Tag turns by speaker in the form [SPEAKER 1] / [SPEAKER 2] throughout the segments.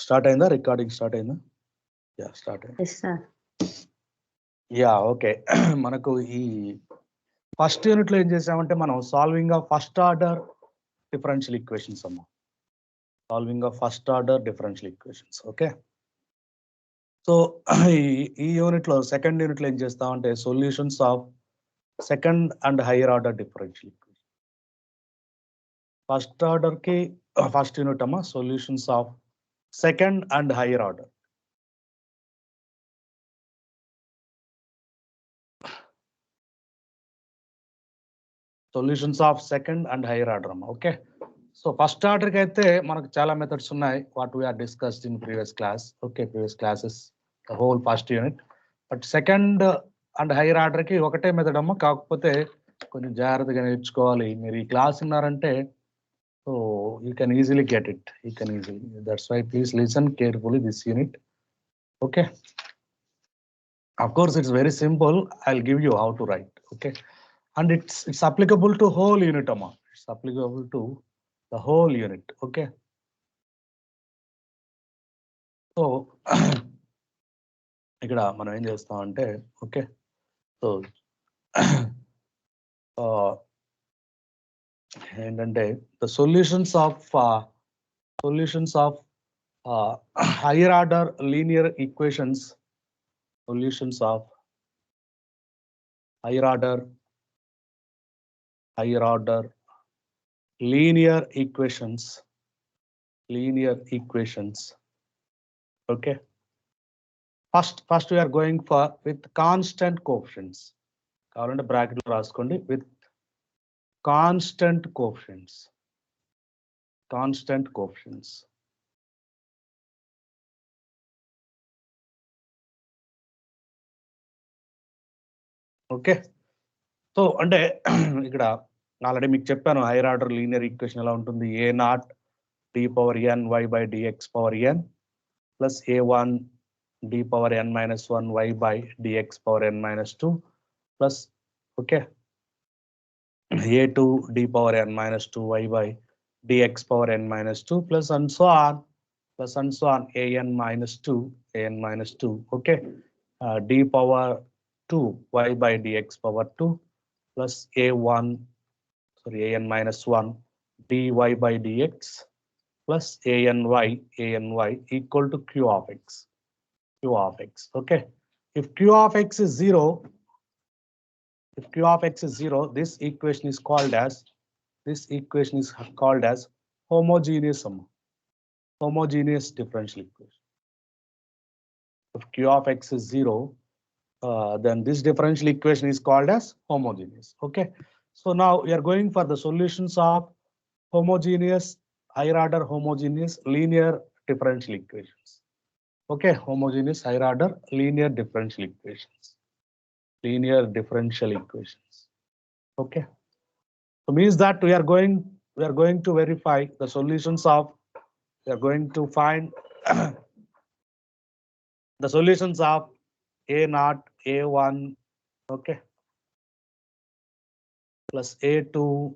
[SPEAKER 1] Start అయిందా? Recording start అయిందా? Start అయింది.
[SPEAKER 2] Yes sir.
[SPEAKER 1] ఓకే. మనకు ఈ ఫస్ట్ యూనిట్ లో ఏం చేసామంటే మనం solving of first order differential equations అమ్మా. Solving of first order differential equations. Okay. So ఈ యూనిట్ లో సెకండ్ యూనిట్ లో ఏం చేస్తామంటే solutions of second and higher order differential equation. First order కి ఫస్ట్ యూనిట్ అమ్మా solutions of second and higher order. Solutions of second and higher order అమ్మా. Okay. So first order కి అయితే మనకు చాలా మెథడ్స్ ఉన్నాయి. What we are discussed in previous class. Okay, previous classes whole first unit. But second and higher order కి ఒకటే method అమ్మా. కాకపోతే కొంచెం జాగ్రత్తగా నేర్చుకోవాలి. మీరు ఈ క్లాస్ ఉన్నారంటే so you can easily get it. You can easily. That's why please listen carefully this unit. Okay. Of course, it's very simple. I'll give you how to write. Okay. And it's applicable to whole unit amma. It's applicable to the whole unit. Okay. So ఇక్కడ మనం ఏం చేస్తాం అంటే okay. So ఏంటంటే the solutions of higher order linear equations, solutions of higher order linear equations. Okay. First we are going for with constant coefficients. కావాలంటే bracket లో రాసుకోండి. with constant coefficients. Okay. So అంటే ఇక్కడ ఆల్రెడీ మీకు చెప్పాను hire order linear equation ఎలా ఉంటుంది. a0 d power n y by dx power n plus a1 d power n minus 1 y by dx power n minus 2 plus okay a2 d power n minus 2 y by dx power n minus 2 plus and so on an minus 2 okay d power 2 y by dx power 2 plus an minus 1 dy by dx plus any equal to q of x. Okay. If q of x is 0, this equation is called as homogeneous differential equation. If q of x is 0, then this differential equation is called as homogeneous. Okay. So now we are going for the solutions of higher order homogeneous linear differential equations. Okay, homogeneous higher order linear differential equations. Okay. So means that we are going to verify the solutions of, we are going to find the solutions of a0, a1, okay, plus a2,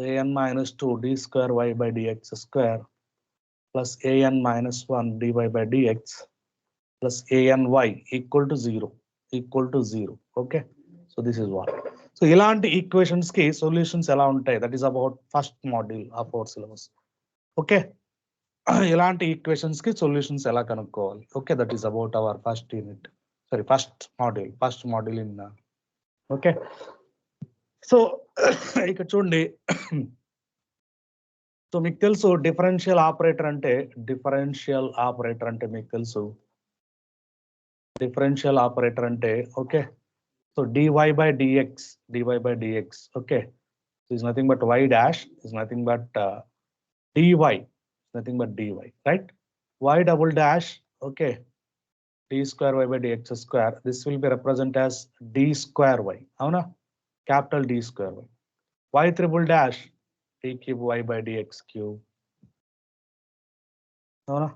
[SPEAKER 1] an minus 2 d square y by dx square plus an minus 1 dy by dx plus any equal to 0. Okay. So this is what. So ilanti equations ki solutions ela untayi, that is about first module of our syllabus. Okay. Ilanti equations ki solutions ela kanukkovali. Okay, that is about our first module in okay. So ఇక్కడ చూడండి. So మీకు తెలుసు differential operator అంటే మీకు తెలుసు differential operator అంటే okay. So dy by dx okay is nothing but y dash is nothing but dy, right? Y double dash okay d square y by dx square, this will be represented as d square y, avuna, capital D square y. Y triple dash d cube y by dx cube, avuna.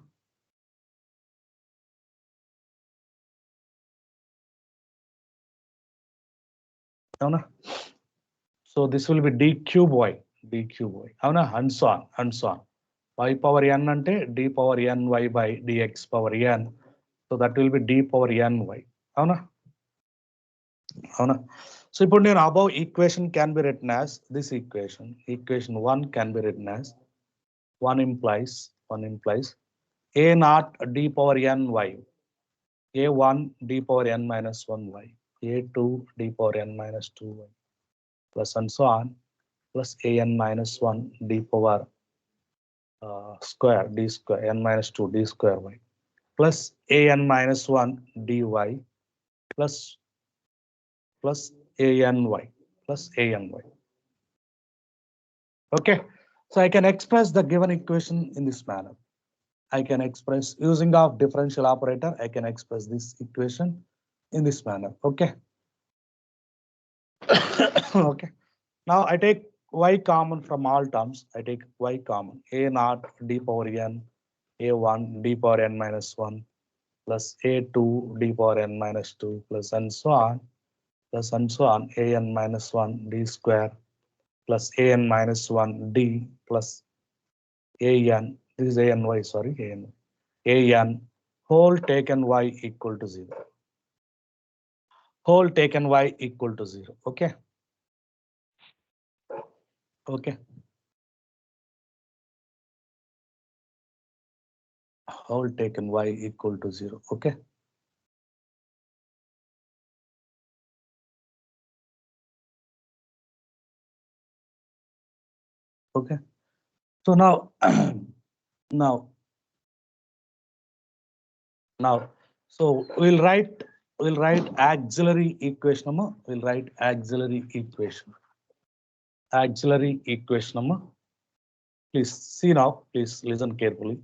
[SPEAKER 1] So this will be d cube y, avuna, and so on, y power n ante d power n y by dx power n. So that will be d power n y, avuna. So ఇప్పుడు నేను above equation can be written as this equation. Equation 1 can be written as 1 implies a naught d power n y, a1 d power n minus 1 y, a2 d power n minus 2 y, plus and so on, plus an minus 1 d power square d square n minus 2 d square y, plus an minus 1 dy plus any plus any. Okay, so I can express the given equation in this manner. I can express using of differential operator. I can express this equation in this manner. Okay. Okay. Now I take y common from all terms. I take y common. A naught d power n, a1 d power n minus 1 plus a2 d power n minus 2 plus and so on an minus 1 d square plus an minus 1 d plus an, this is any, sorry, an whole taken y equal to 0. Whole taken y equal to 0. Okay. Okay. Whole taken y equal to 0. Okay. Okay. So now, so we'll write auxiliary equation. We'll write auxiliary equation. Auxiliary equation. Please see now. Please listen carefully.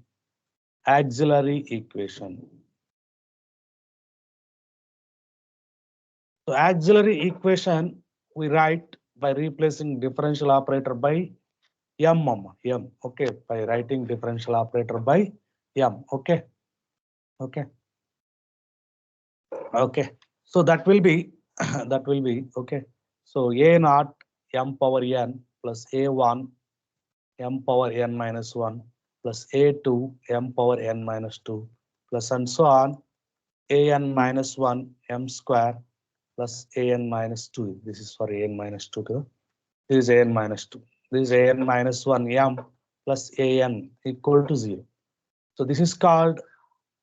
[SPEAKER 1] Auxiliary equation. So auxiliary equation we write by replacing differential operator by m. Okay, by writing differential operator by m. Okay. Okay. Okay. So that will be okay. So a naught m power n plus a1 m power n minus 1 plus a2 m power n minus 2 plus and so on an minus 1 m square plus an minus 2. This is for an minus 2. This is an minus 2. This is an minus 1 m plus an equal to 0. So this is called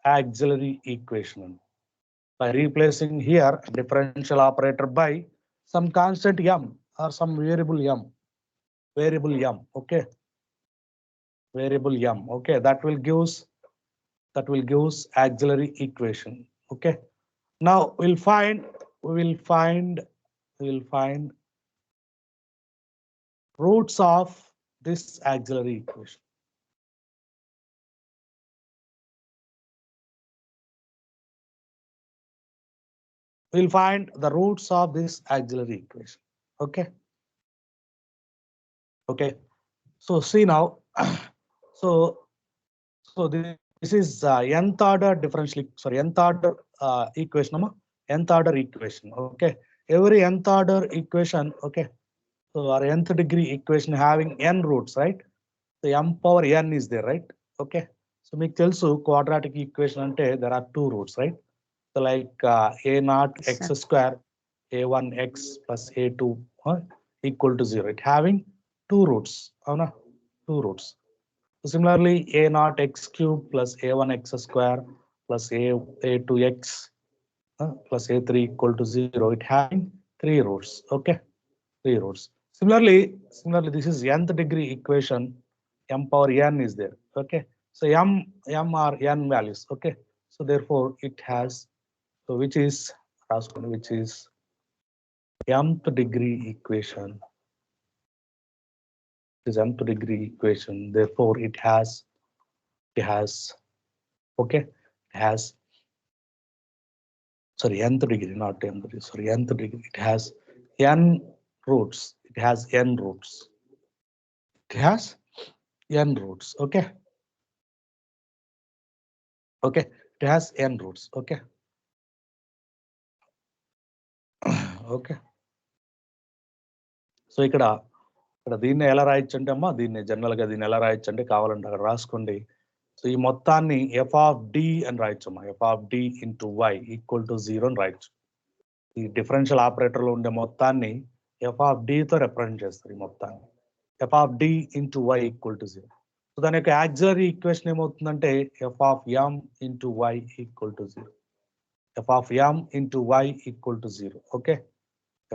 [SPEAKER 1] auxiliary equation. By replacing here differential operator by some constant m or some variable m. Okay. Variable m. Okay, that will gives auxiliary equation. Okay. Now we will find roots of this auxiliary equation. We'll find the roots of this auxiliary equation. Okay. Okay. So see now. So this is nth order differential. Sorry, nth order equation. Nth order equation. Okay. Every nth order equation. Okay. So our nth degree equation having n roots, right? So m power n is there, right? Okay. So మీకు తెలుసు quadratic equation అంటే there are two roots, right? So like a naught x square a1 x plus a2 equal to 0. It having two roots. Avuna? Two roots. So similarly a naught x cube plus a1 x square plus a2 x plus a3 equal to 0. It having three roots. Okay. Three roots. Similarly, this is nth degree equation. M power n is there. Okay. So m are n values. Okay. So therefore it has, so which is mth degree equation. It is mth degree equation. Therefore it has okay. It has, sorry, nth degree, not nth degree. Sorry, nth degree. It has n roots. It has n roots. It has n roots. Okay. Okay. It has n roots. Okay. Okay. So ఇక్కడ దీన్ని ఎలా రాయొచ్చు అంటే అమ్మా, దీన్ని general గా దీన్ని ఎలా రాయొచ్చు అంటే కావాలంటే అక్కడ రాసుకోండి. సో ఈ మొత్తాన్ని ఎఫ్ ఆఫ్ డి అని రాయొచ్చు అమ్మా. F of D into y equal to 0 అని రాయొచ్చు. ఈ డిఫరెన్షియల్ ఆపరేటర్ లో ఉండే మొత్తాన్ని ఎఫ్ ఆఫ్ డి తో రిప్రజెంట్ చేస్తారు. ఈ మొత్తాన్ని f of D into y equal to 0. So దాని యొక్క యాక్సిలరీ ఈక్వేషన్ ఏమవుతుందంటే f of m into y equal to 0. F of m into y equal to 0. Okay,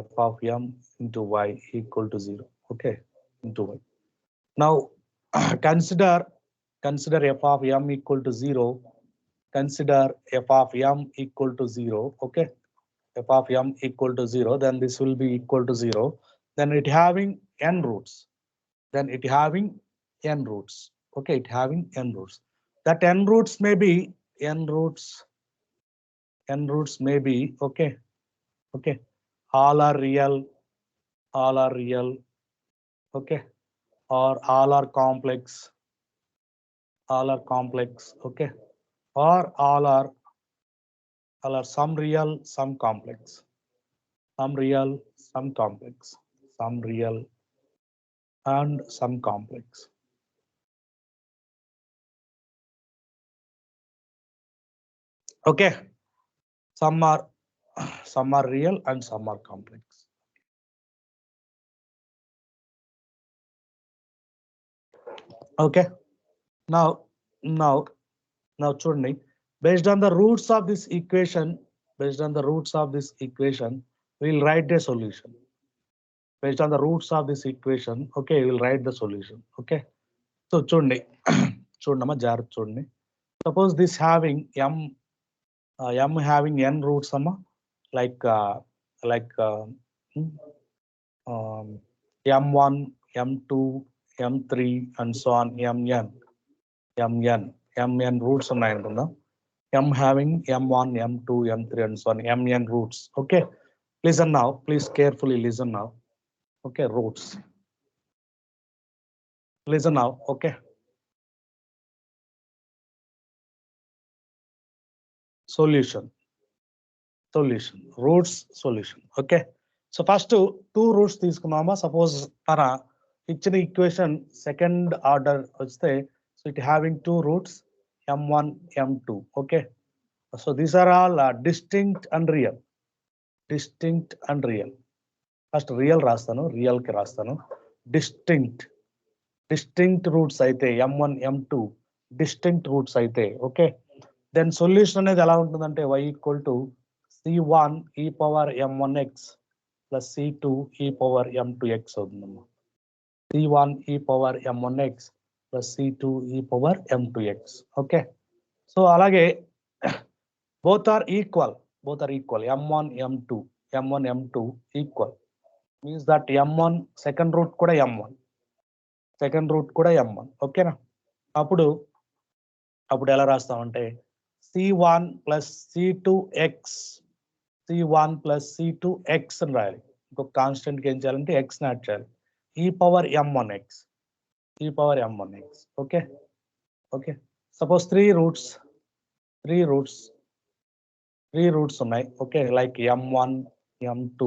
[SPEAKER 1] f of m into y equal to 0. Okay, into y. Now consider f of m equal to 0. Consider f of m equal to 0. Okay, f of m equal to 0, then this will be equal to 0. Then it having n roots. Then it having n roots. Okay, it having n roots. That n roots may be n roots may be okay. All are real, okay, or all are complex, okay, or all are some real, some complex, some real and some complex. Okay, some are real and some are complex. Okay, now చూడండి, based on the roots of this equation, we'll write the solution. Based on the roots of this equation, okay, we'll write the solution. Okay, so చూడండి చూడమ్మా, జాగ్రత్త చూడండి. Suppose this having m having n roots అమ్మా, like m1, m2, m3 and so on, mn roots ఉన్నాయి అనుకుందాం. m having m1, m2, m3 and so on, mn roots. Okay, listen now, please carefully listen now. Okay, roots, listen now. Okay, solution, roots, solution. Okay, so first two roots తీసుకున్నామా. Suppose మన ఇచ్చిన equation second order వస్తే, so it having two roots m1, m2. Okay, so these are all distinct and real. First real రాస్తాను, real కి రాస్తాను. Distinct roots అయితే m1, m2 distinct roots అయితే, okay, then solution అనేది ఎలా ఉంటుందంటే y equal to c1 e power m1x plus c2 e power m2x అవుతుందమ్మా. c1 e power m1x plus c2 e power m2x. Okay, so అలాగే both are equal, m1, m2 equal, means that m1 second root కూడా m1, ఓకేనా. అప్పుడు ఎలా రాస్తామంటే c1 plus c2x అని రాయాలి. ఇంకొక constant కి ఏం చేయాలంటే x ని యాడ్ చేయాలి. e power m1x. Okay, suppose three roots ఉన్నాయి. Okay, like m1, m2,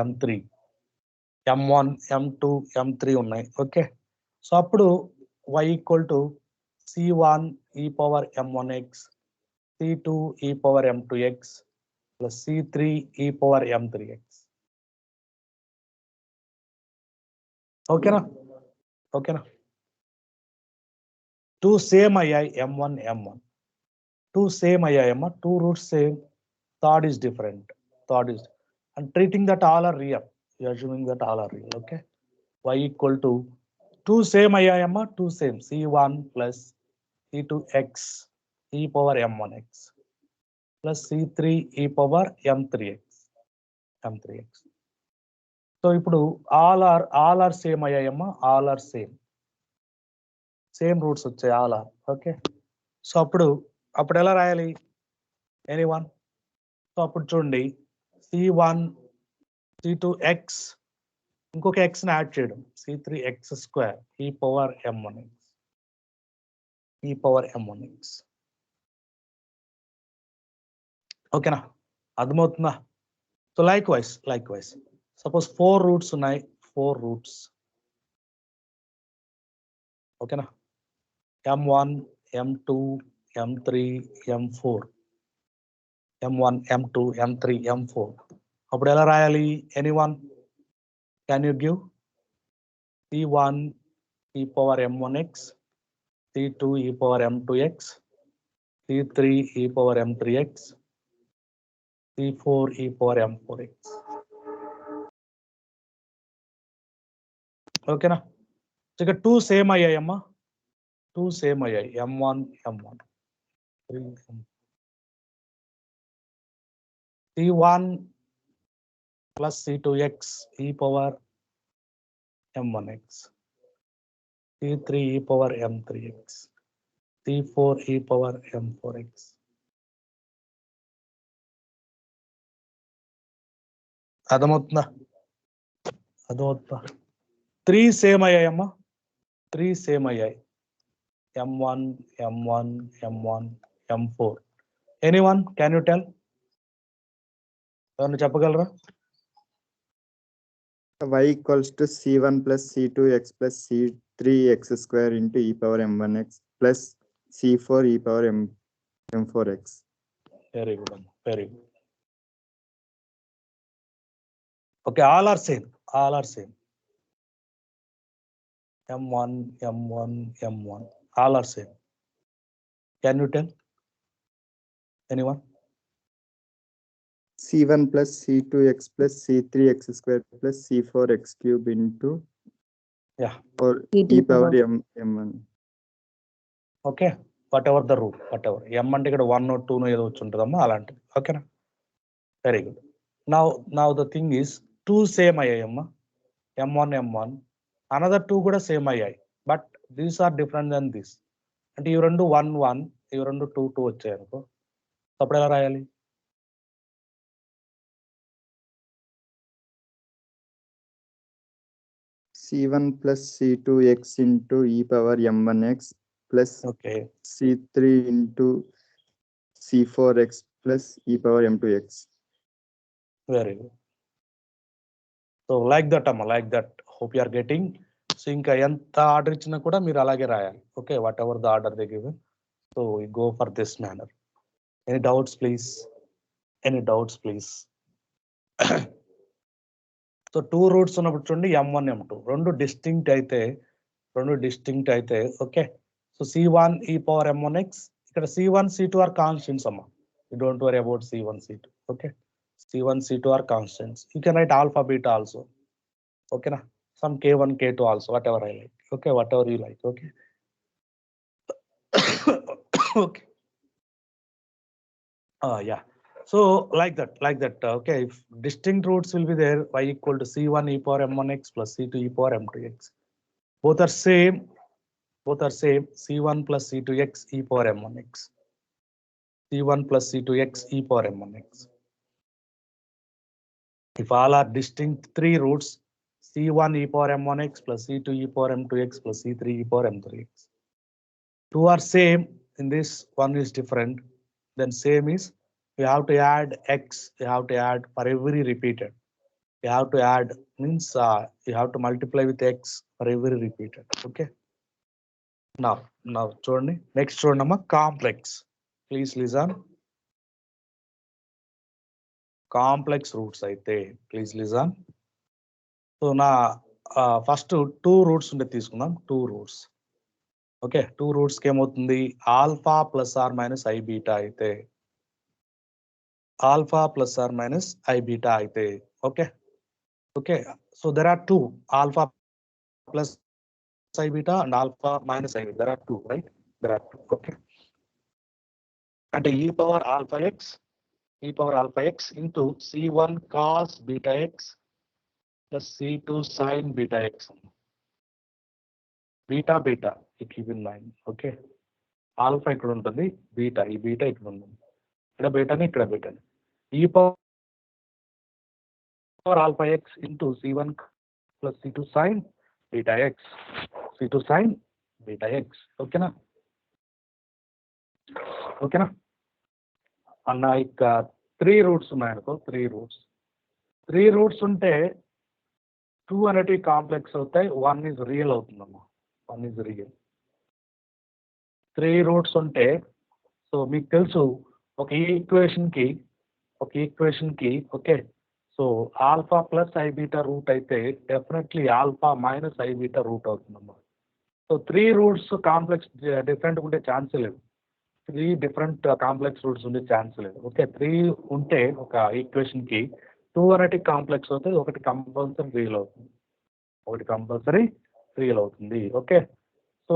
[SPEAKER 1] m3, m1, m2, m3 ఉన్నాయి. ఓకే, సో అప్పుడు y equal to c1 e power m1x, c2 e power m2x plus c3 e power m3x. ఓకేనా. Two same అయ్యాయి, m1, two same అయ్యాయమ్మా, two roots same, third is different, and treating that all are real, you are assuming that all are real. Okay, y equal to two same అయ్యాయమ్మా, two same, c1 plus c2x e power m1x plus c3 e power m3x. So ఇప్పుడు all are same అయ్యాయమ్మా, all are same roots వచ్చాయి, all are. Okay, so అప్పుడు ఎలా రాయాలి, anyone? So అప్పుడు చూడండి, c1 c2x ఇంకొక x ని యాడ్ చేయడం, c3x square e power m1x. ఓకేనా, అర్థమవుతుందా? So like wise suppose four roots ఉన్నాయి, 4 roots. Okay na? M1, M2, M3, M4. M1, M2, M3, M4. అప్పుడు ఎలా రాయాలి? Anyone? Can you give? C1 e power M1x, C2 e power M2x, C3 e power M3x, C4 e power M4x. ఓకేనా? ఇక 2 సేమ్ అయ్యాయమ్మా, 2 same అయ్యాయి. M1, M1. C1 plus C2x e power M1x, C3 e power M3x, C4 e power M4x. అర్థమవుతుందా? 3 same అయ్యాయమ్మా, 3 same అయ్యాయి. M1, M1, M1, M4. Anyone? Can you tell? ఎవరు చెప్పగలరా?
[SPEAKER 2] y equals to c1 plus c2x plus c3x square into e power m1x plus c4 e power m4x.
[SPEAKER 1] Very good. Very good. Okay, all are same. All are same. M1, M1, M1. All are same. Can you tell? Anyone?
[SPEAKER 2] c1 plus c2x plus c3x square plus c4x cube into or e power m1.
[SPEAKER 1] Okay, whatever the root, whatever. M అంటే ఇక్కడ 1 or 2 ఏదో వచ్చి ఉంటుందమ్మా, అలాంటిది. ఓకేనా? Very good. Now the thing is 2 సేమ్ అయ్యాయమ్మా. M1, M1. Another 2 కూడా సేమ్ అయ్యాయి. But these are different than this. అంటే ఇవి రెండు 1, 1, ఇవి రెండు 2, 2 వచ్చాయి అనుకో. అప్పుడు ఎలా రాయాలి?
[SPEAKER 2] c1 plus c2x into e power m1x plus c3 into c4x plus e power m2x.
[SPEAKER 1] Very good. So like that amma, like that. Hope you are getting. So ఇంకా ఎంత ఆర్డర్ ఇచ్చినా కూడా మీరు అలాగే రాయాలి. Okay, whatever the order they given. So we go for this manner. Any doubts please? Any doubts please? So 2 roots ఉన్నప్పుడు చూడండి, M1, M2 రెండు డిస్టింక్ట్ అయితే okay. So C1 e power M1x, ఇక్కడ C1, C2 ఆర్ కాన్స్టెంట్స్ అమ్మా. You don't worry about C1, C2. Okay, C1, C2 are constants. You can write alpha, beta also. Okay na? Some K1, K2 also, whatever I like. Okay, whatever you like. Okay. Okay. Yeah. So like that. Okay. If distinct roots will be there, y equal to C1 e power M1x plus C2 e power M2x. Both are same. C1 plus C2x e power M1x. C1 plus C2x e power M1x. If all are distinct 3 roots, C1 e power M1x plus C2 e power M2x plus C3 e power M3x. 2 are same in this, one is different. Then same is, you have to add x, you have to add for every repeated. You have to add means you have to multiply with x for every repeated. Okay. Now చూడండి, next చూడమ్మా, complex. Please listen. Complex roots అయితే please listen. So నా first 2 roots ఉంటే తీసుకుందాం. 2 roots. Okay, 2 roots కి ఏమవుతుంది? Alpha plus or minus i beta అయితే, alpha plus or minus i beta అయితే okay. Okay, so there are 2, alpha plus i beta and alpha minus i beta. There are 2, right? There are 2. Okay, అంటే e power alpha x into C1 cos beta x plus C2 sin beta x. Beta, it keep in mind. Okay, alpha ఇక్కడ ఉంటుంది, beta, ఈ beta ఇక్కడ ఉంటుంది, ఇక్కడ బీటాని, ఇక్కడ బీటాని. e power alpha x into C1 plus C2 sin beta x, C2 sin beta x. ఓకేనా? అన్న ఇక 3 రూట్స్ ఉన్నాయనుకో, 3 రూట్స్ ఉంటే 2 అనేటివి కాంప్లెక్స్ అవుతాయి, 1 is రియల్ అవుతుందమ్మా. 1 is రియల్. 3 రూట్స్ ఉంటే, సో మీకు తెలుసు ఒక ఈక్వేషన్ కి okay, so alpha plus i beta root అయితే definitely alpha minus i beta root అవుతుందమ్మా. సో 3 రూట్స్ కాంప్లెక్స్ డిఫరెంట్ ఉండే ఛాన్స్ లేదు. 3 డిఫరెంట్ కాంప్లెక్స్ రూట్స్ ఉండే ఛాన్స్ లేదు. ఓకే, 3 ఉంటే ఒక ఈక్వేషన్ కి 2 అనేటివి కాంప్లెక్స్ అవుతుంది, ఒకటి కంపల్సరీ రియల్ అవుతుంది. ఓకే, సో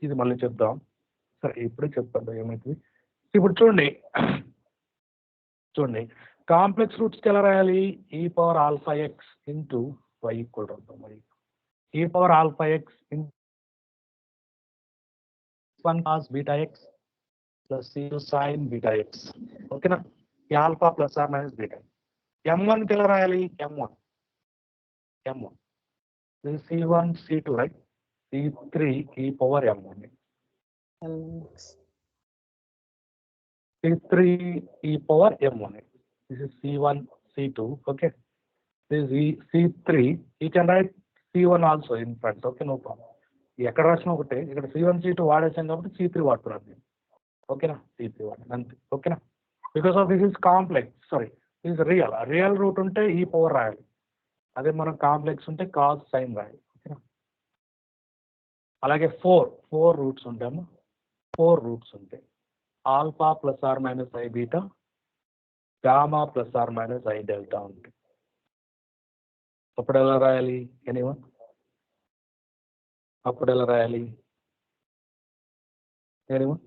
[SPEAKER 1] ఇది మళ్ళీ చెప్దాం. సరే ఇప్పుడే చెప్తాను ఏమైతుంది. ఇప్పుడు చూడండి కాంప్లెక్స్ రూట్స్కి ఎలా రాయాలి? E power alpha x into y equal అవుతాం. E power alpha x into 1 cos beta x plus c2 sin beta x. ఓకేనా? ఈ alpha plus or minus beta. m1 కి ఎలా రాయాలి? m1 c1 c2 right, c3 ఈ power m1 c3 e power m1. This is c1 c2. Okay, this is c3. You can write c1 also in front. Okay, no problem. ఎక్కడ రాసిన ఒకటే, ఇక్కడ c1 c2 వాడేసాం కాబట్టి c3 వాడుతున్నాను. ఓకేనా? c3 వాడండి. ఓకేనా? Because of this is complex, sorry this real route ఉంటే ఈ పవర్ రాయాలి, అదే మనం కాంప్లెక్స్ ఉంటే కాస్ సైన్ రాయాలి. ఓకేనా? అలాగే 4 రూట్స్ ఉంటాము. 4 రూట్స్ ఉంటాయి. Alpha plus or minus i beta, gamma plus or minus i delta ఉంటుంది. అప్పుడు ఎలా రాయాలి? ఎనీవన్ అప్పుడు ఎలా రాయాలి? Anyone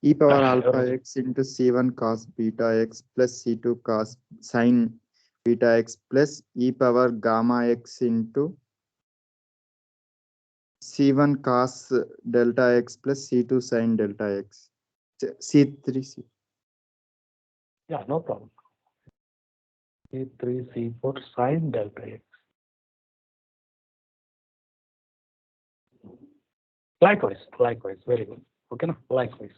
[SPEAKER 2] e power alpha x into c1 cos beta x plus c2 cos sin beta x plus e power gamma x into c1 cos delta x plus c2 sin delta x. c3
[SPEAKER 1] Yeah, no problem. c3 c4 sin delta x. Likewise, very good. Okay, likewise.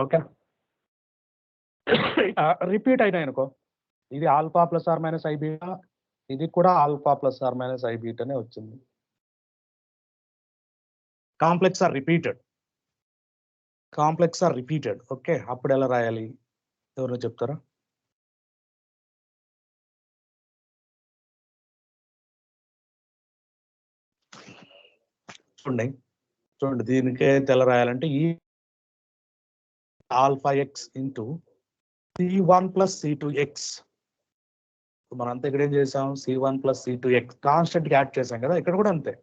[SPEAKER 1] Okay, repeat అయినాయి అనుకో, ఇది alpha plus or minus i beta, ఇది కూడా alpha plus or minus i బీటానే వచ్చింది. Complex are repeated. Okay, అప్పుడు ఎలా రాయాలి? ఎవరు చెప్తారా? చూడండి దీనికే ఎలా రాయాలంటే ఈ alpha x into c1 plus c2 X. మనంతా ఇక్కడ ఏం చేసాం? c1 plus c2 X constant గా యాడ్ చేసాం కదా, ఇక్కడ కూడా అంతే.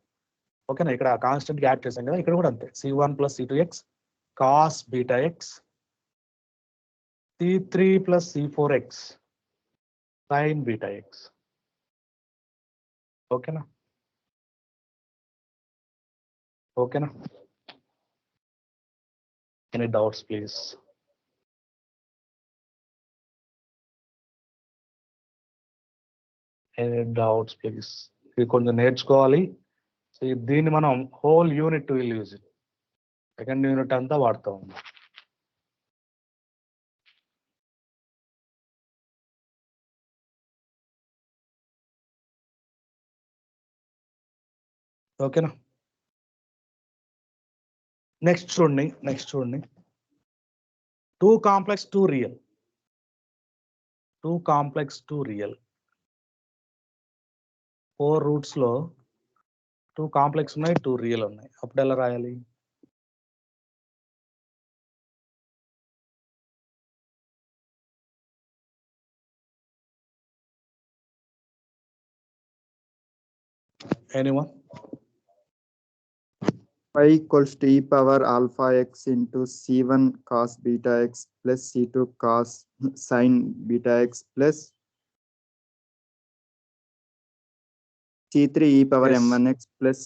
[SPEAKER 1] ఓకేనా? ఇక్కడ కాన్స్టెంట్ గా యాడ్ చేసాం కదా, ఇక్కడ కూడా అంతే. c1 plus c2 x cos beta x, c3 plus c4 x sine beta x. ఓకేనా? Any doubts please? ఇది కొంచెం నేర్చుకోవాలి. సో దీన్ని మనం whole unit will use it, second unit అంతా వాడుతూ ఉన్నాం. ఓకేనా? నెక్స్ట్ చూడండి 2 complex 2 real. 2 complex 2 real. 4 roots లో 2 కాంప్లెక్స్ ఉన్నాయి, 2 రియల్ ఉన్నాయి. అప్పుడు ఎలా రాయాలి? Anyone?
[SPEAKER 2] y equals to e power alpha x into c1 cos beta x plus c2 cos sin beta x plus c3 e power
[SPEAKER 1] Yes.
[SPEAKER 2] m1x plus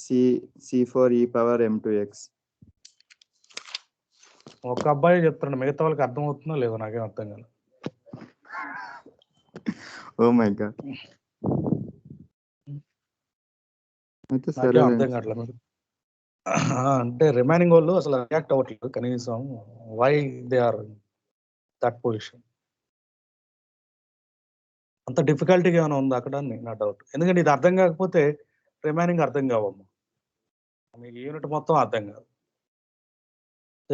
[SPEAKER 2] c4 e power m2x.
[SPEAKER 1] ఒక అబ్బాయి చెప్తున్నాడు, మిగతా వాళ్ళకి అర్థం అవుతుందో లేదో నాకేం అర్థం కాదు.
[SPEAKER 2] Oh my god.
[SPEAKER 1] నాకేం అర్థం కావట్లేదు. అంటే రిమైనింగ్ వాళ్ళు అసలు రియాక్ట్ అవ్వట్లేదు కనీసం. Why they are that position? అంత డిఫికల్టీగా ఏమైనా ఉందా అక్కడ అని నా డౌట్. ఎందుకంటే ఇది అర్థం కాకపోతే రిమైనింగ్ అర్థం కావమ్మా. మీకు యూనిట్ మొత్తం అర్థం కాదు.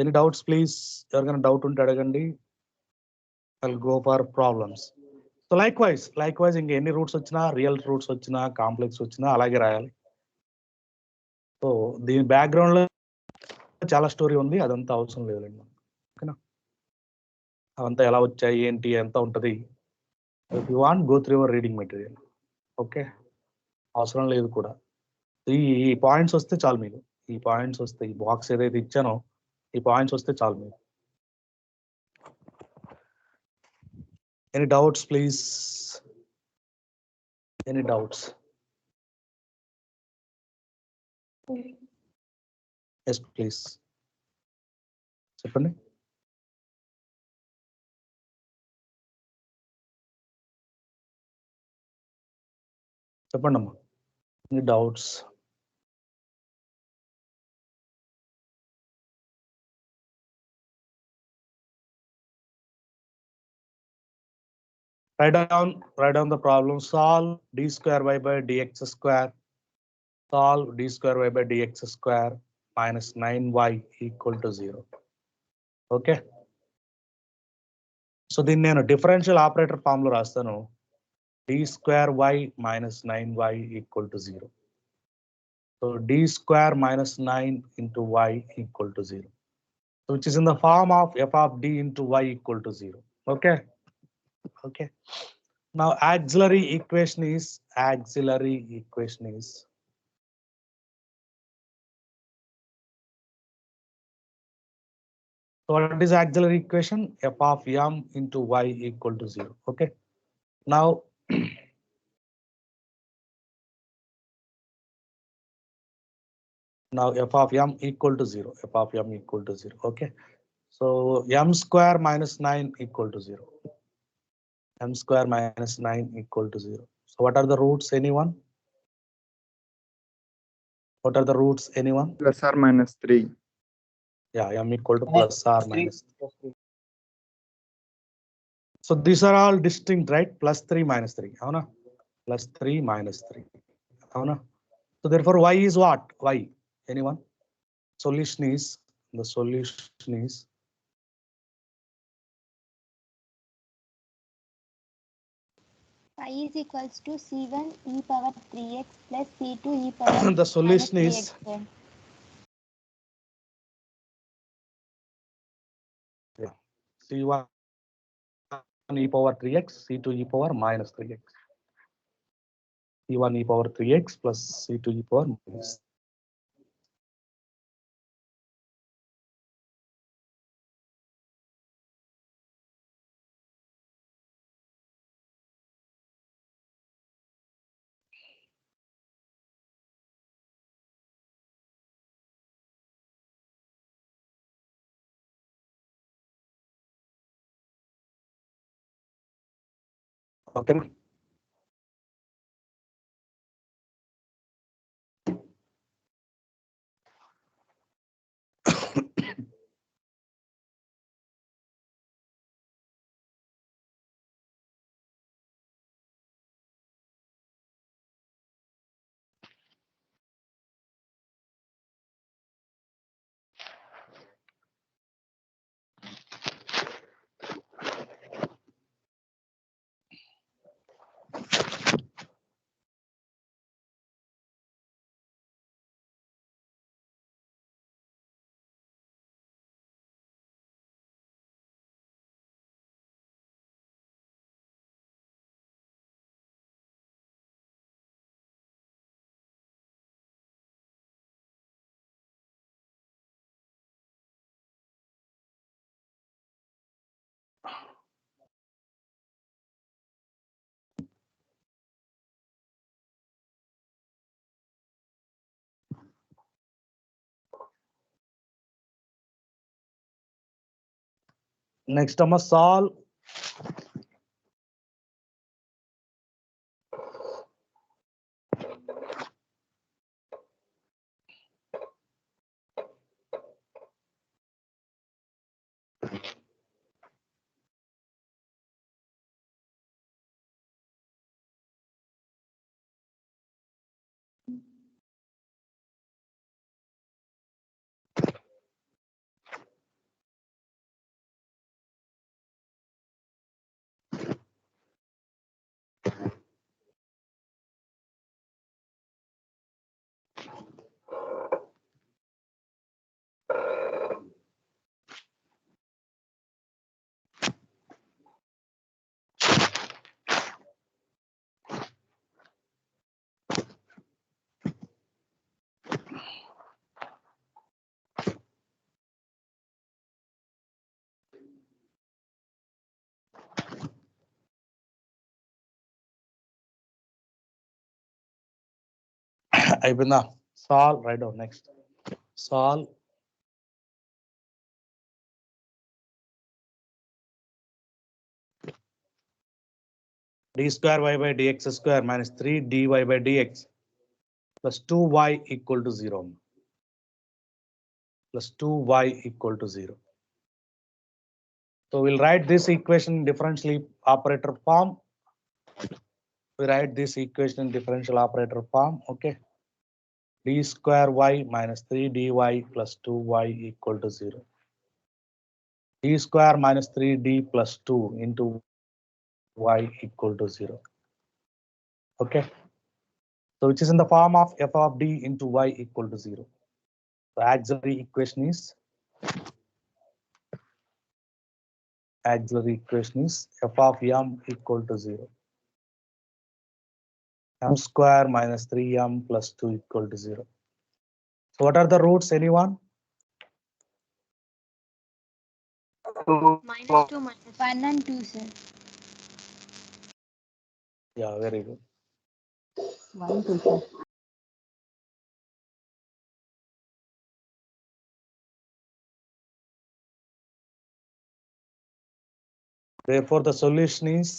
[SPEAKER 1] ఎనీ డౌట్స్ ప్లీజ్, ఎవరికైనా డౌట్ ఉంటే అడగండి. I go for problems. So like wise ఇంకా ఎన్ని రూట్స్ వచ్చినా, రియల్ రూట్స్ వచ్చినా, కాంప్లెక్స్ వచ్చినా అలాగే రాయాలి. సో దీని బ్యాక్గ్రౌండ్ లో చాలా స్టోరీ ఉంది, అదంతా అవసరం లేదండి. ఓకేనా, అవంతా ఎలా వచ్చాయి ఏంటి ఎంత ఉంటుంది, if you want go through your reading material. Okay, అవసరం లేదు కూడా. ఈ పాయింట్స్ వస్తే చాలు మీకు, ఈ పాయింట్స్ వస్తే, ఈ బాక్స్ ఏదైతే ఇచ్చానో ఈ పాయింట్స్ వస్తే చాలు మీకు. Any doubts please, any doubts? Yes please చెప్పండి. చెప్పండి అమ్మా, any doubts? Write down the problem. Solve d square y by dx square. Solve d square y by dx square minus 9y equal to 0. Okay. So దీన్ని నేను differential operator form లో రాస్తాను. d square y minus 9y equal to 0. So d square minus 9 into y equal to 0. So which is in the form of f of d into y equal to 0. Okay. Okay. Now auxiliary equation is so what is auxiliary equation? F of m into y equal to 0. Okay. Now f of m equal to 0. F of m equal to 0. Okay. So m square minus 9 equal to 0. M square minus 9 equal to 0. So what are the roots? Anyone? What are the roots? Anyone?
[SPEAKER 2] Plus or minus 3.
[SPEAKER 1] Yeah, m equal to plus or minus 3. So these are all distinct, right? Plus 3 minus 3. Avuna? Plus 3 minus 3. Avuna? So therefore y is what? Y. Anyone? Solution is, the solution is
[SPEAKER 3] y is equals to c1 e power 3x plus c2 e power
[SPEAKER 1] the solution
[SPEAKER 3] minus
[SPEAKER 1] is
[SPEAKER 3] 3x.
[SPEAKER 1] c1 e power 3x, c2 e power minus 3x. c1 e power 3x plus c2 e power minus. Okay. Next, I must solve అయిపోయిందా? Solve, write down next. Solve d square y by dx square minus 3 dy by dx plus 2y equal to 0. Plus 2y equal to 0. So we'll write this equation in differential operator form. We write this equation in differential operator form. Okay. D square y minus 3 dy plus 2y equal to 0. D square minus 3d plus 2 into y equal to 0. Okay. So which is in the form of f of d into y equal to 0. So auxiliary equation is f of m equal to 0. M square minus 3m plus 2 equal to 0. So what are the roots, anyone?
[SPEAKER 3] -2 minus 1 and 2, sir.
[SPEAKER 1] Yeah, very good.
[SPEAKER 4] 1, 2, sir.
[SPEAKER 1] Therefore, the solution is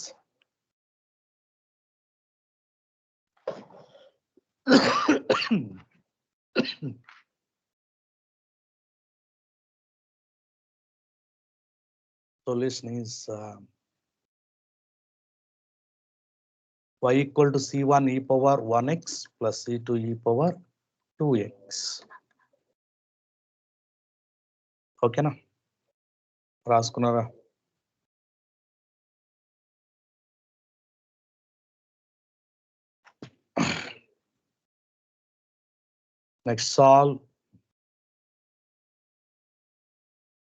[SPEAKER 1] y equal to c1 e power 1x plus c2 e power 2x. Okay na? రాసుకున్నారా? Next, solve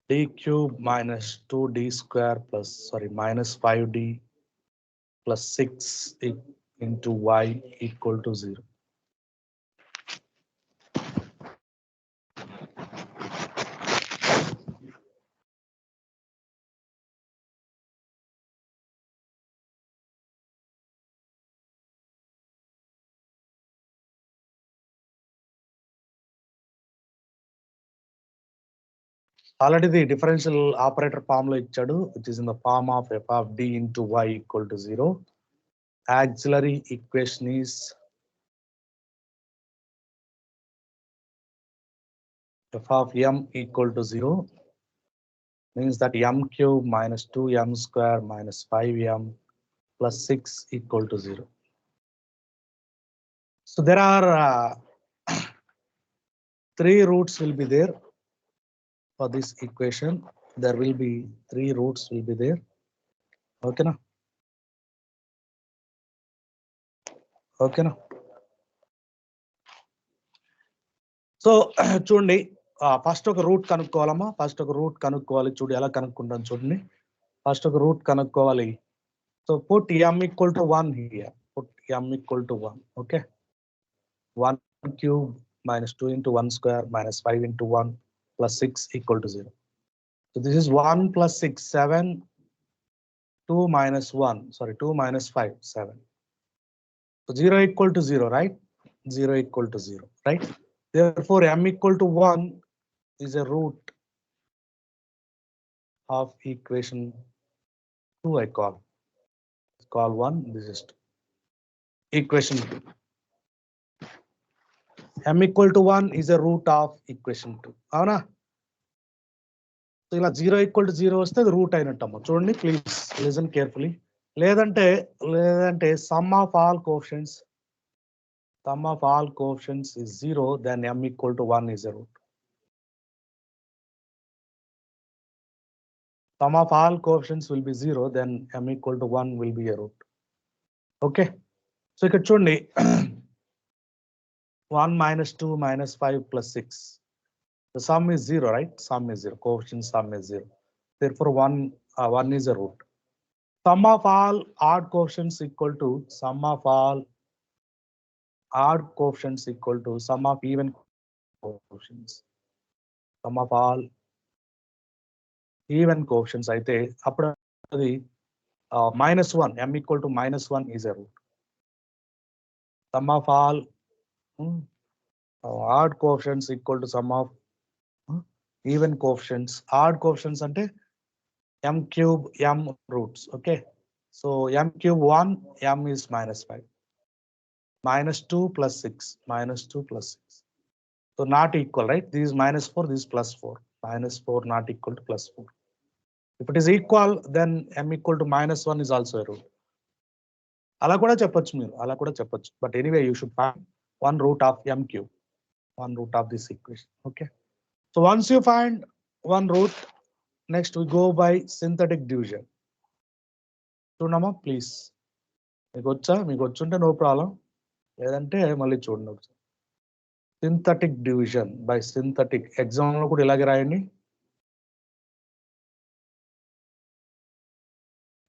[SPEAKER 1] d cube minus 2d square plus minus 5d plus 6 into y equal to 0. Already the differential operator formula ichadu, which is in the form of f of d into y equal to 0. Auxiliary equation is f of m equal to 0, means that m cube minus 2m square minus 5m plus 6 equal to 0. So there are 3 roots will be there for this equation. There will be 3 roots will be there. Okay na? Okay na? So చూడండి, first ఒక route కనుక్కోవాలమ్మా. First ఒక route కనుక్కోవాలి. చూడు ఎలా కనుక్కుంటాను చూడండి. First ఒక route కనుక్కోవాలి. So put m equal to 1 here. Put m equal to 1. Okay. 1 cube minus 2 into 1 square minus 5 into 1 plus 6 equal to 0. So this is 1 plus 6, 7. 2 minus 1, 2 minus 5, 7. So 0 equal to 0, right? 0 equal to 0, right? Therefore, m equal to 1 is a root of equation 2, I call. Call 1, this is 2. Equation 2. M equal to 1 is a root of equation 2. Avana? So ఇలా 0 equal to 0 వస్తే అది route అయినట్టమ్మ. చూడండి, please listen carefully. లేదంటే sum of all coefficients is 0, then m equal to 1 is a root. Sum of all coefficients will be 0, then m equal to 1 will be a root. Okay. So ఇక్కడ చూడండి, 1 minus 2 minus 5 plus 6. The sum is 0, right? Sum is 0. Coefficient sum is 0. Therefore, 1 is a root. Sum of all odd coefficients equal to sum of all odd coefficients equal to sum of even coefficients. Sum of all even coefficients అయితే అప్పుడు అది -1, m equal to -1 is a root. Sum of all Odd coefficients equal to sum of even coefficients. Odd coefficients ante m cube m roots. Okay, so m cube 1, m is -5. -2 plus 6, -2 plus 6. So not equal, right? This is -4, this is +4. -4 not equal to +4. If it is equal, then m equal to -1 is also a root. అలా కూడా చెప్పొచ్చు మీరు, అలా కూడా చెప్పొచ్చు. But anyway, you should find one root of m cube, one root of this equation. Okay. So once you find one root, next we go by synthetic division. చూడమ్మా please. మీకు వచ్చుంటే నో ప్రాబ్లం, లేదంటే మళ్ళీ చూడండి ఒకసారి. Synthetic division by synthetic, exam లో కూడా ఇలాగే రాయండి.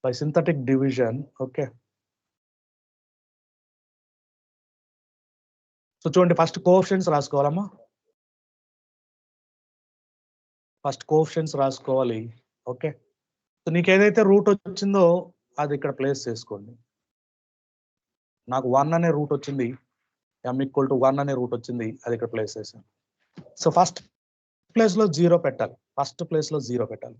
[SPEAKER 1] By synthetic division. Okay, so చూడండి ఫస్ట్ కోఎఫిషియెంట్స్ రాసుకోవాలమ్మా. ఫస్ట్ కోఎఫిషియెంట్స్ రాసుకోవాలి. ఓకే, సో నీకు ఏదైతే రూట్ వచ్చిందో అది ఇక్కడ ప్లేస్ చేసుకోండి. నాకు 1 అనే రూట్ వచ్చింది, m ఈక్వల్ టు 1 అనే రూట్ వచ్చింది, అది ఇక్కడ ప్లేస్ చేశాను. సో ఫస్ట్ ప్లేస్ లో 0 పెట్టాలి, ఫస్ట్ ప్లేస్ లో 0 పెట్టాలి,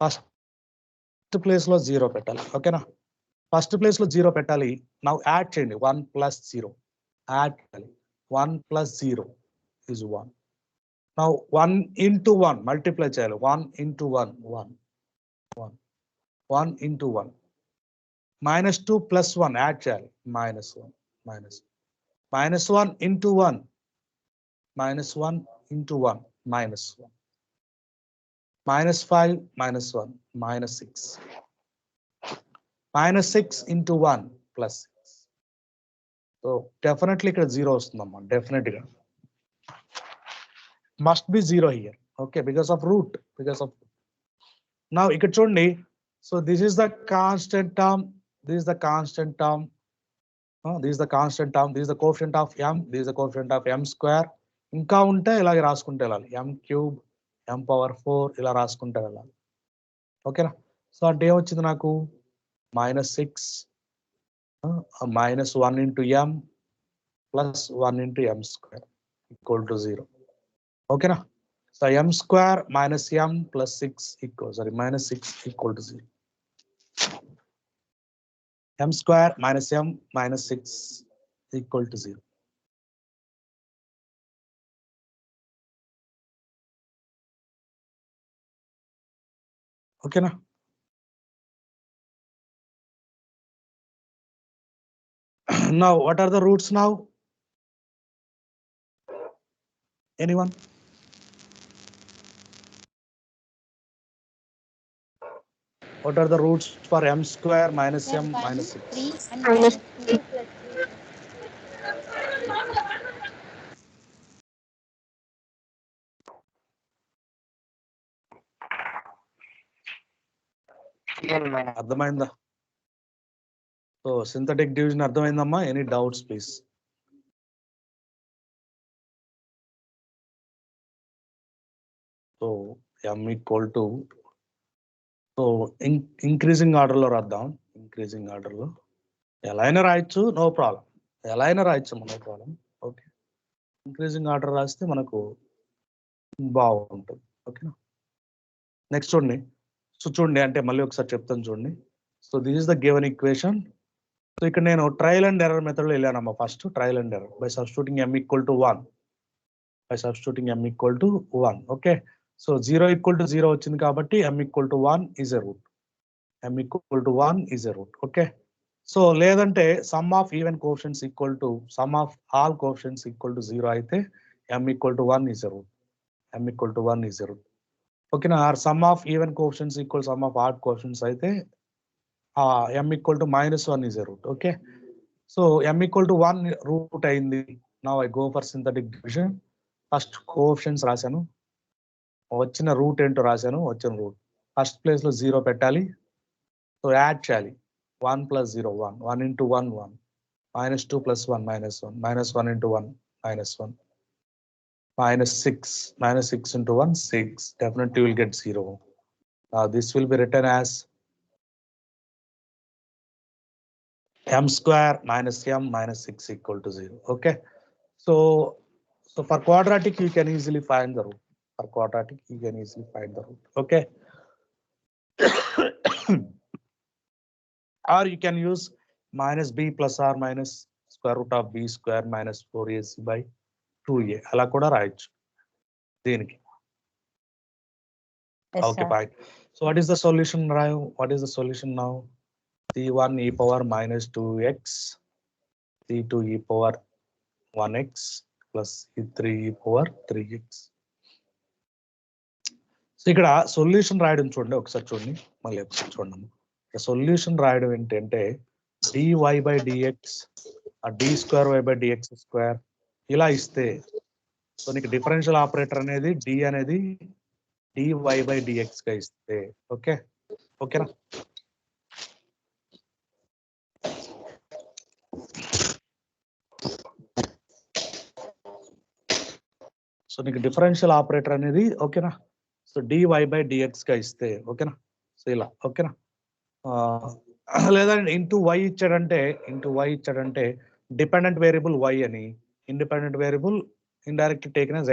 [SPEAKER 1] ఫస్ట్ ప్లేస్ లో 0 పెట్టాలి. ఓకేనా, ఫస్ట్ ప్లేస్ లో 0 పెట్టాలి. నౌ యాడ్ చేయండి, 1 ప్లస్ 0 యాడ్ చేయాలి. 1 plus 0 is 1. Now 1 into 1 multiply చేయాలి. 1 into 1 1 1 1 into 1. -2 plus 1 యాడ్ చేయాలి. -1 -1 into 1 -1 into 1 -1 -5 -1 -6 -6 into 1 plus 6. So definitely ఇక్కడ 0 వస్తుందమ్మా, డెఫినెట్ గా must be 0 here. Okay, because of root. Now ఇక్కడ చూడండి, so this is the constant term, this is the constant term, this is the constant term, this is the coefficient of m, this is the coefficient of m square. ఇంకా ఉంటే ఇలాగే రాసుకుంటే వెళ్ళాలి, m cube m power 4 ఇలా రాసుకుంటే వెళ్ళాలి. ఓకేనా, so అంటే ఏమొచ్చింది నాకు -6 -1 into m plus 1 into m square equal to 0. ఓకేనా, so m square minus m plus 6 equal, sorry, -6 equal to 0. m square minus m minus 6 equal to 0. ఓకేనా, now what are the roots now? Anyone? What are the roots for m square minus m minus 6?
[SPEAKER 3] 3 and -2.
[SPEAKER 1] అర్థమైందా? So synthetic division అర్థమైందమ్మా? Any doubts please? So m equal to, so increasing order లో రాద్దాం. Increasing order లో ఎలా అయినా రాయొచ్చు, no problem, ఎలా అయినా రాయొచ్చు, no problem. Okay, increasing order రాస్తే మనకు బాగుంటుంది. ఓకేనా, నెక్స్ట్ చూడండి. సో చూడండి, అంటే మళ్ళీ ఒకసారి చెప్తాను చూడండి. So this is the given equation. So ఇక్కడ నేను ట్రయల్ అండ్ ఎర్రర్ మెథడ్ లో వెళ్ళానమ్మా. First trial and error by substituting m equal to 1, by substituting m equal to 1. Okay, so 0 equal to 0 వచ్చింది కాబట్టి m equal to 1 is a root, m equal to 1 is a root. Okay, so లేదంటే sum of even coefficients equal to sum of all coefficients equal to 0 అయితే m equal to 1 is a root, m equal to 1 is a root. ఓకేనా, or sum of even coefficients equal sum of odd coefficients అయితే m equal to -1 is a root. Okay, so m equal to 1 root అయింది. Now I go for synthetic division. First coefficients రాశాను, వచ్చిన route ఏంటో రాశాను, వచ్చిన route first place లో 0 పెట్టాలి. So add చేయాలి. 1 plus 0 1, 1 into 1 1, -2 plus 1 -1, -1 into 1 -1, -6 into 1 6. Definitely you will get 0. This will be written as m square minus m minus 6 equal to 0. Okay, so So for quadratic, you can easily find the root. For quadratic, you can easily find the root. Okay. Or you can use minus b plus or minus square root of b square minus 4ac by 2a. అలా కూడా రాయొచ్చు దీనికి.
[SPEAKER 4] Yes,
[SPEAKER 1] Okay,
[SPEAKER 4] sir.
[SPEAKER 1] fine. So what is the solution, Rayu? What is the solution now? C1 e power minus 2x, C2 e power 1x plus C3 e power 3x. So ఇక్కడ solution రాయడం చూడండి, ఒకసారి చూడండి, మళ్ళీ ఒకసారి చూడండి. Solution రాయడం ఏంటంటే dy by dx d square y by dx square ఇలా ఇస్తే, సో నీకు డిఫరెన్షియల్ ఆపరేటర్ అనేది d అనేది dy by dx గా ఇస్తే, ఓకే ఓకేనా? సో నీకు డిఫరెన్షియల్ ఆపరేటర్ అనేది ఓకేనా, సో dy by dx గా ఇస్తే ఓకేనా, సో ఇలా ఓకేనా. లేదా ఇంటూ వై ఇచ్చాడంటే డిపెండెంట్ వేరియబుల్ y అని, independent variable indirectly taken as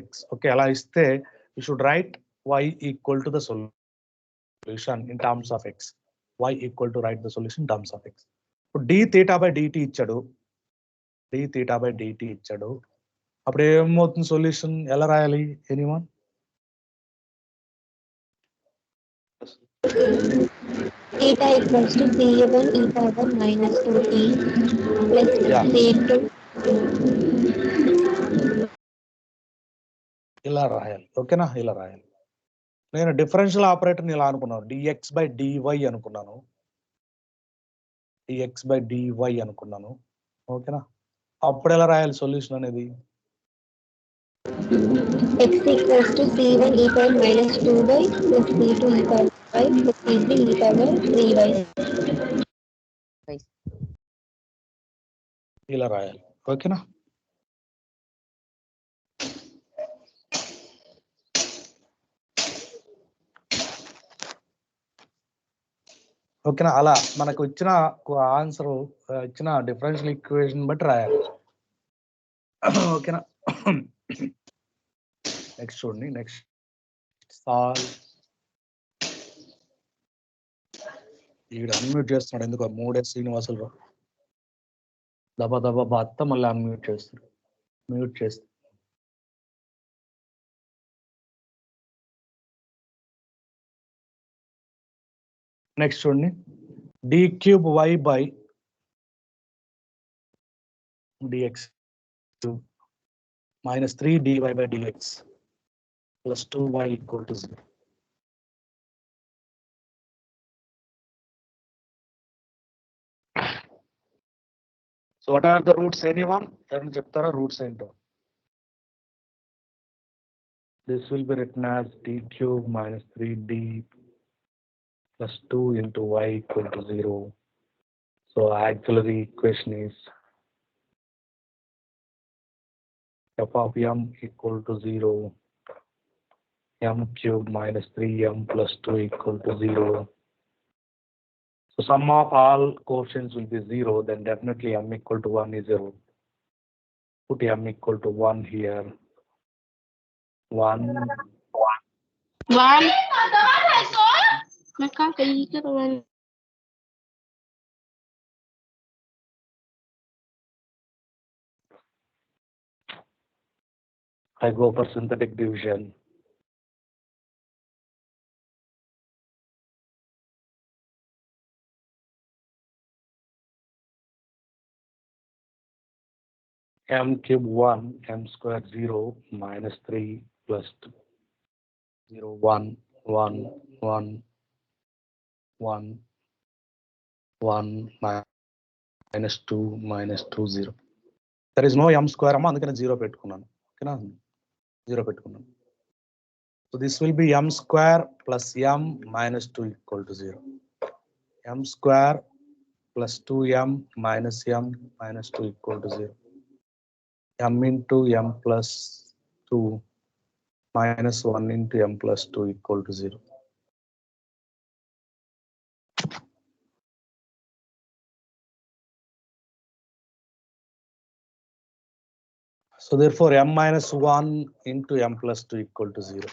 [SPEAKER 1] x, okay. అలా ఇస్తే you should write y equal to the solution in terms of x, y equal to right the solution in terms of x. ఇప్పుడు d theta by dt ఇచ్చాడు, అప్పుడు ఏమవుతుంది solution ఎలా రాయాలి anyone?
[SPEAKER 3] theta equals to c1 e power minus 2t plus
[SPEAKER 1] Yeah.
[SPEAKER 3] c2.
[SPEAKER 1] ఇలా రాయాలి ఓకేనా, ఇలా రాయాలి. నేను డిఫరెన్షియల్ ఆపరేటర్ని ఇలా అనుకున్నాను, dx by dy అనుకున్నాను, ఓకేనా. అప్పుడు ఎలా రాయాలి సొల్యూషన్ అనేది?
[SPEAKER 3] x equals to c1 e power minus 2y plus c2 e power 5 plus c3 e power 3y.
[SPEAKER 1] ఇలా రాయాలి ఓకేనా. ఓకేనా, అలా మనకు ఇచ్చిన ఆన్సర్ ఇచ్చిన డిఫరెన్షియల్ ఈక్వేషన్ బట్టి రాయాలి ఓకేనా. నెక్స్ట్ చూడండి, నెక్స్ట్ సాల్వ్. ఈడ అన్మ్యూట్ చేస్తున్నాడు ఎందుకో, 3 శ్రీనివాసులు దబా బాత్త మళ్ళీ అన్మ్యూట్ చేస్తారు, మ్యూట్ చేస్తారు. నెక్స్ట్ చూడండి, d cube y by dx minus 3 dy by dx plus 2y equal to 0. So what are the roots, anyone? ఎవరైనా చెప్తారా రూట్స్ ఏంటో? This will be written as d cube minus 3d plus 2 into y equal to 0. So actually the equation is f of m equal to 0, m cube minus 3m plus 2 equal to 0. So sum of all coefficients will be 0, then definitely m equal to 1 is 0. Put m equal to 1 here. 1. I go for synthetic division. M cube 1, m square 0 minus 3 plus 2. 0 1 1 1 1 1 minus 2 0. There is no m square అమ్మ, అందుకని 0 పెట్టుకున్నాను ఓకేనా, 0 పెట్టుకున్నాను. So this will be m square plus m minus 2 equal to 0. M square plus 2m minus m minus 2 equal to 0. M into m plus 2 minus 1 into m plus 2 equal to 0. So therefore, m minus 1 into m plus 2 equal to 0.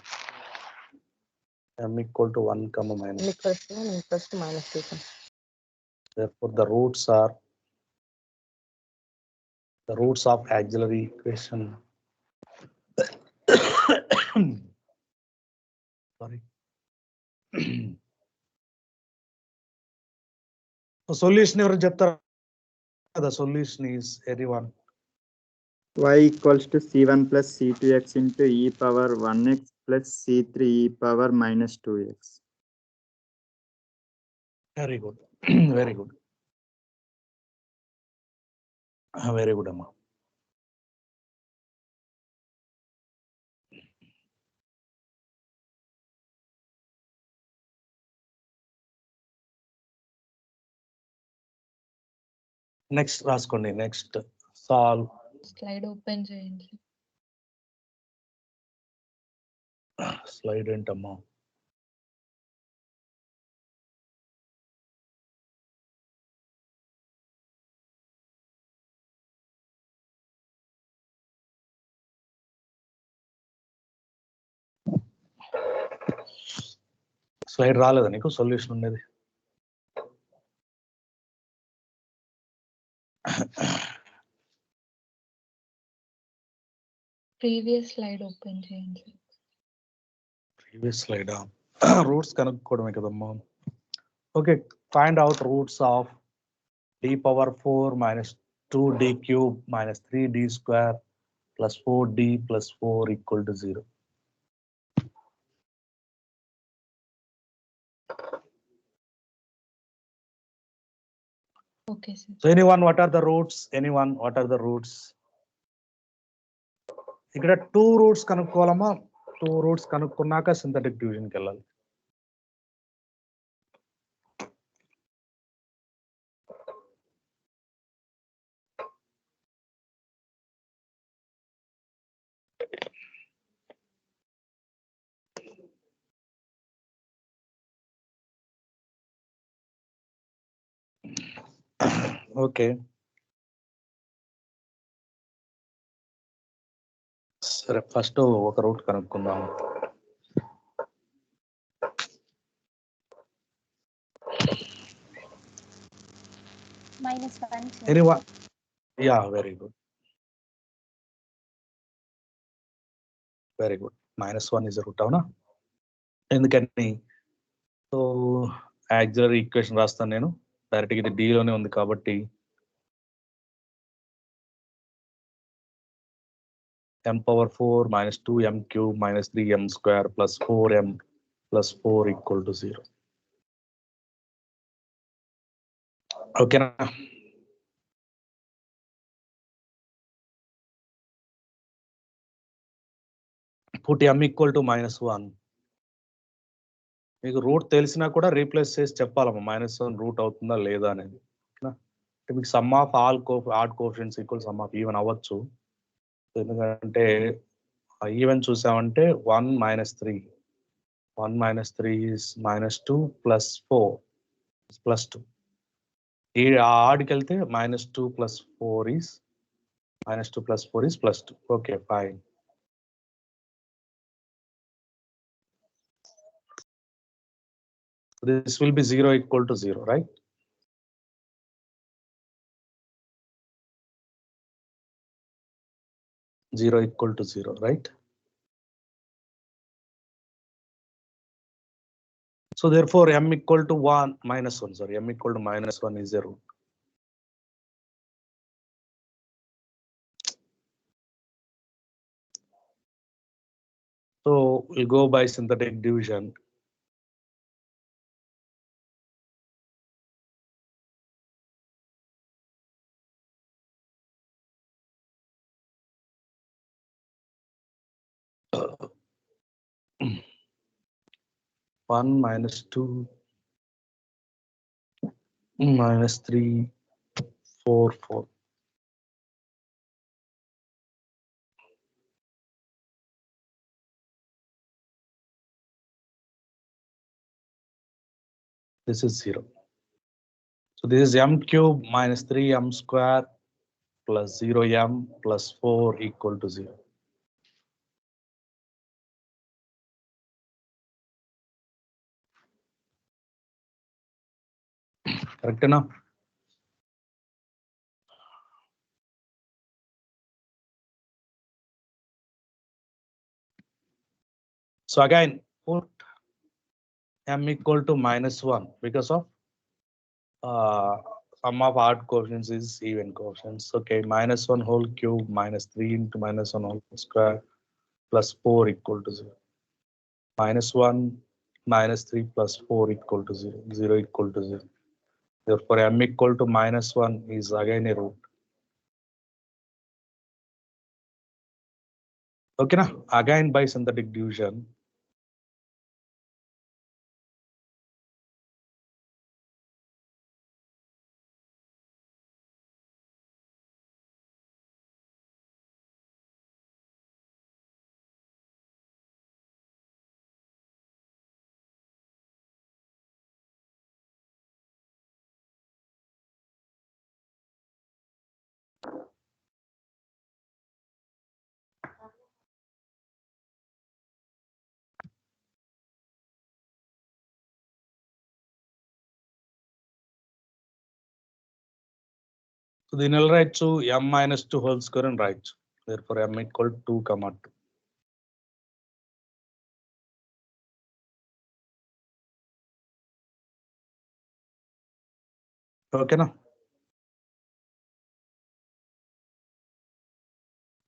[SPEAKER 1] M equal to 1 comma minus.
[SPEAKER 4] M equals to 1, M equals to minus 2.
[SPEAKER 1] Therefore, the roots are the roots of auxiliary equation. Sorry. The solution ఎవరు చెప్తారు? The solution is everyone.
[SPEAKER 2] Y equals to C1 plus C2x into e power 1x plus C3 e power minus 2x.
[SPEAKER 1] Very good. Very good. Very good, Amma. Next, రాసుకోండి. Next, solve.
[SPEAKER 5] Slide open చేయండి.
[SPEAKER 1] Slide ఏంటమ్మా? Slide రాలేదా నీకు? Solution ఉండేది.
[SPEAKER 5] Previous slide open చేయండి.
[SPEAKER 1] Previous slide roots కనుక్కోవడమే కదమ్మా. Okay, find out roots of d power 4 minus 2d cube minus 3d square plus 4d plus 4 equal to 0.
[SPEAKER 5] Okay sir.
[SPEAKER 1] So anyone, what are the roots? Anyone, what are the roots? ఇక్కడ 2 roots కనుక్కోవాలమ్మా. 2 roots కనుక్కున్నాక synthetic డివిజన్కి వెళ్ళాలి. Okay, సరే, first ఒక route కనుక్కుందాం.
[SPEAKER 3] -1.
[SPEAKER 1] Anyone? Yeah, very good. Very good. -1 is a root అవునా? ఎందుకని? So auxiliary equation రాస్తాను నేను డైరెక్ట్గా. ఇది D లోనే ఉంది కాబట్టి m power 4 minus 2m cube minus 3m square plus 4m plus 4 equal to 0. ఓకేనా? put m equal to -1. మీకు రూట్ తెలిసినా కూడా రీప్లేస్ చేసి చెప్పాలమ్మా -1 రూట్ అవుతుందా లేదా అనేది. అంటే మీకు sum of all odd coefficients equal sum of even అవ్వచ్చు. ఎందుకంటే ఈవెన్ చూసామంటే 1 minus 3. 1 minus 3 is -2 plus 4 is +2. ఈ ఆడ్కి వెళ్తే -2 plus 4 is +2. Okay, fine. This will be 0 equal to 0, right? Zero equal to 0, right? So therefore, m equal to -1, sorry, m equal to -1 is a root. So we'll go by synthetic division. One -2 -3 4 4. This is 0. So this is m cube minus 3m square plus 0m plus 4 equal to 0. Correct enough? So again, put m equal to -1 because of sum of odd coefficients is even coefficients. Okay, -1 whole cube minus 3 into -1 whole square plus 4 equal to 0. -1 minus 3 plus 4 equal to 0. 0 equal to 0. Therefore, m equal to -1 is again a root. Okay, now again by synthetic division. So the null right to m minus 2 whole square and right. Therefore, m equal to 2 comma 2. Okay, now.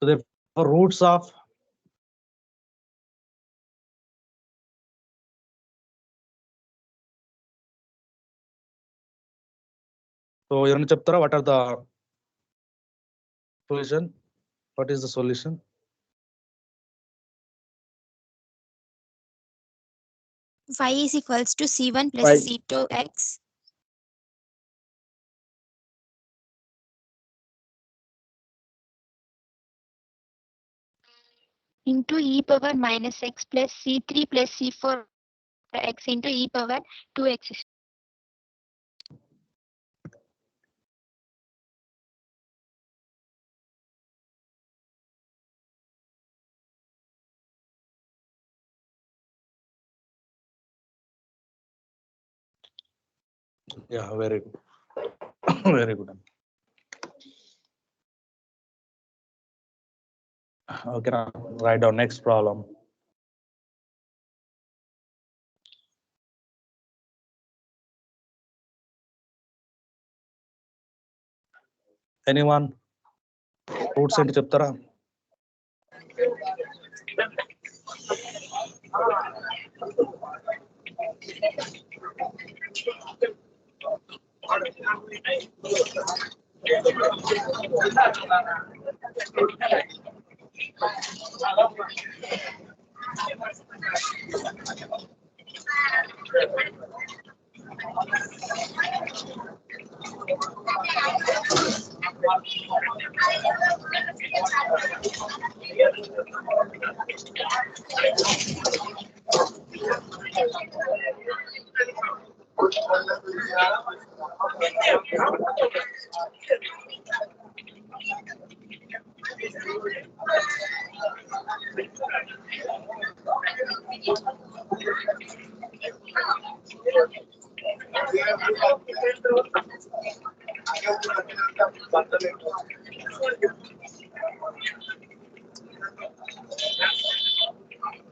[SPEAKER 1] So therefore, roots of so you chapter what are the solution? What is the solution?
[SPEAKER 3] Y is equals to C1 plus
[SPEAKER 2] Y.
[SPEAKER 3] C2x into e power minus x plus C3 plus C4 x into e power 2x.
[SPEAKER 1] Yeah, very good. Very good. Okay, now write down next problem. Anyone? Roots ఏంటి చెప్తారా?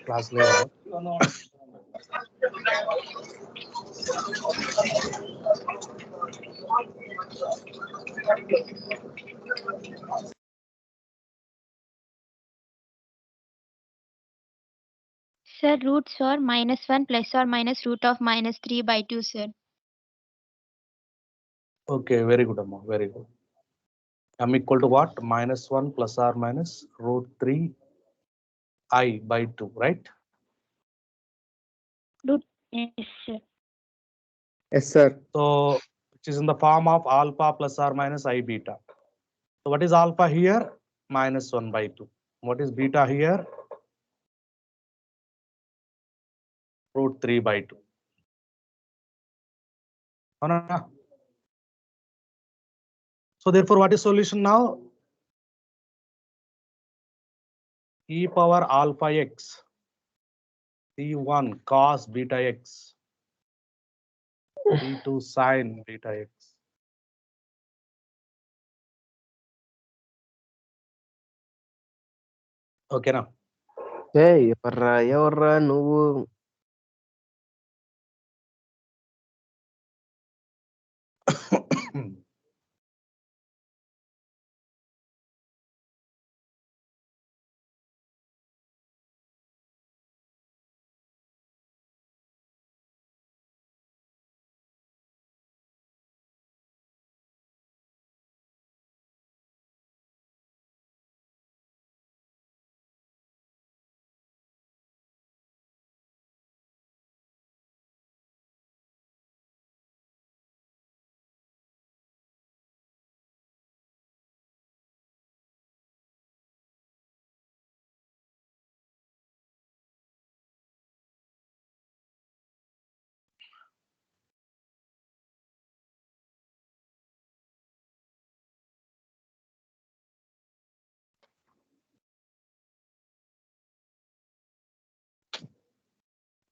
[SPEAKER 1] Class లేదా?
[SPEAKER 3] Sir, roots are -1 plus or minus root of -3/2, sir.
[SPEAKER 1] Okay, very good, Amma. Very good. M equal to what? -1 plus or minus √3 I by 2, right?
[SPEAKER 3] Yes, sir.
[SPEAKER 2] Yes, sir.
[SPEAKER 1] So which is in the form of alpha plus or minus I beta. So what is alpha here? -1 by 2. What is beta here? √3 by 2. So therefore, what is solution now? e power alpha x c1 cos beta x c2 sin beta x. ఓకేనా?
[SPEAKER 6] ఎవర్రా నువ్వు?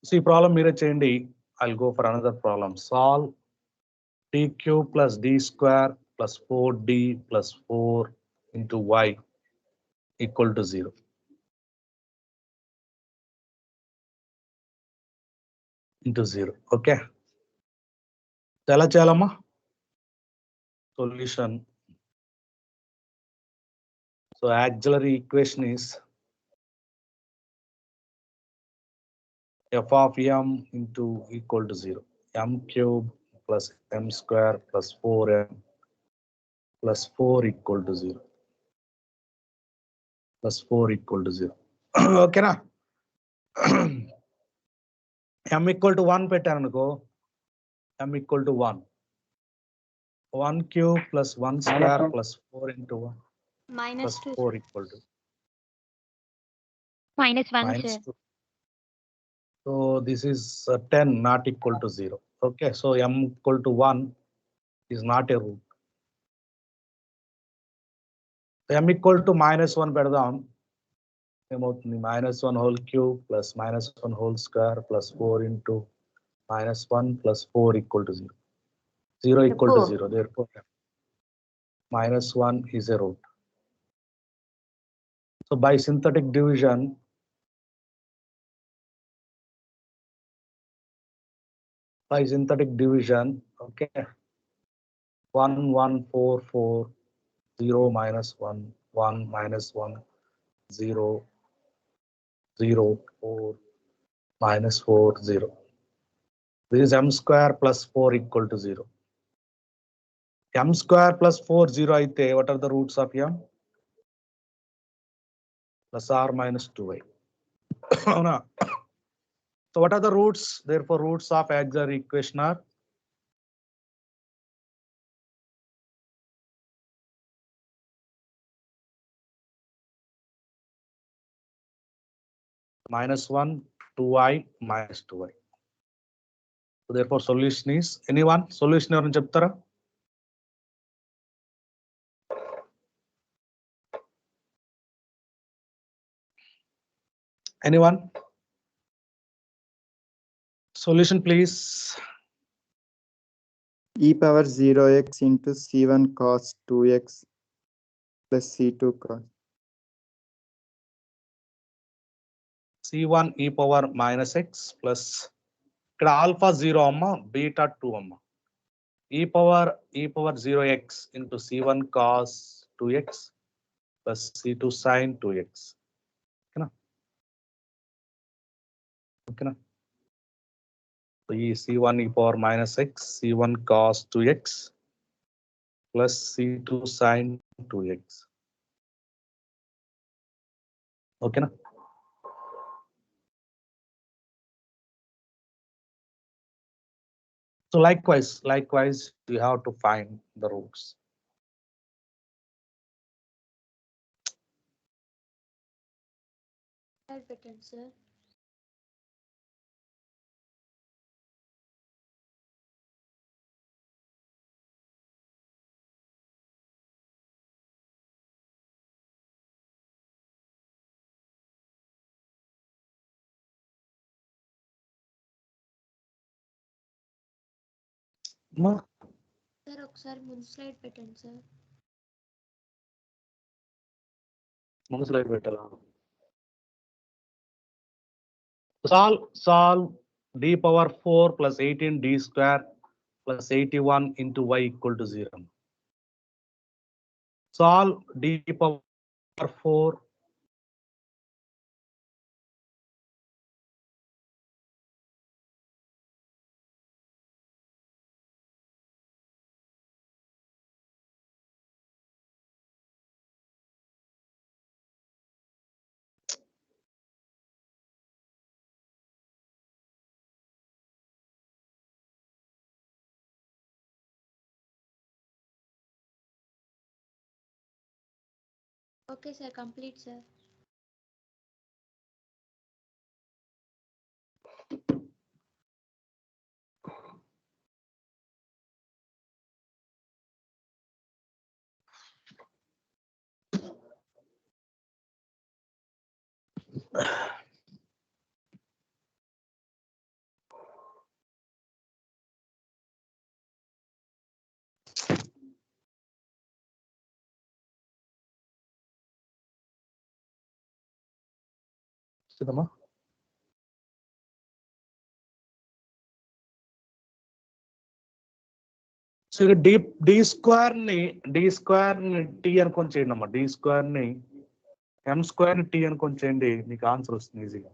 [SPEAKER 1] So ఈ problem మీరే చేయండి. I'll go for another problem. Solve d cube plus d square plus 4d plus 4 into y equal to 0. Into 0. Okay. ఎలా చేయాలమ్మా? Solution. So auxiliary equation is f of m into equal to 0. M cube plus m square plus 4m plus 4 equal to 0. Plus 4 equal to 0. ఓకేనా? m equal to 1 పెట్టాను అనుకో, m equal to 1. 1 cube plus 1 square plus 4 into 1
[SPEAKER 3] minus
[SPEAKER 1] plus
[SPEAKER 3] 2.
[SPEAKER 1] 4 equal to
[SPEAKER 3] Minus 1,
[SPEAKER 1] minus
[SPEAKER 3] sir.
[SPEAKER 1] 2. So this is 10 not equal to 0. Okay, so m equal to 1 is not a root. So m equal to minus 1 పెడదాం. ఏమవుతుంది? minus 1 whole cube plus minus 1 whole square plus 4 into minus 1 plus 4 equal to 0. 0 equal to 0. Therefore, minus 1 is a root. So by synthetic division, okay, 1 1 4 4 0 minus 1 1 minus 1 0 0 4 minus 4 0. This is m square plus 4 equal to 0. M square plus 4 0 అయితే what are the roots of m? Plus r minus 2y. అవునా? So what are the roots? Therefore roots of auxiliary equation are minus 1 2y minus 2y. So therefore solution is anyone? Solution ఎవరైనా చెప్తారా? Anyone? Solution please.
[SPEAKER 2] e power 0x into c1 cos 2x plus c2 cos.
[SPEAKER 1] C1 e power minus x plus ఇక్కడ alpha 0 అమ్మ, beta 2 అమ్మ. e power 0x into c1 cos 2x plus c2 sin 2x. ఓకేనా? So ఈ c1 e power minus x c1 cos 2x plus c2 sin 2x. ఓకేనా? So likewise you have to find the roots.
[SPEAKER 3] Sir. Sir ఒకసారి ముందు slide పెట్టండి sir.
[SPEAKER 1] ముందు slide పెట్టాలా? Solve d power 4 plus 18 d square plus 81 into y equal to 0. Solve d power 4
[SPEAKER 3] okay sir, complete sir.
[SPEAKER 1] చూద్దామా? So ఇక D square ని tea అనుకొని చేయండి అమ్మా. డి స్క్వేర్ ని ఎం స్క్వేర్ ని టీ అనుకొని చేయండి, మీకు ఆన్సర్ వస్తుంది ఈజీగా.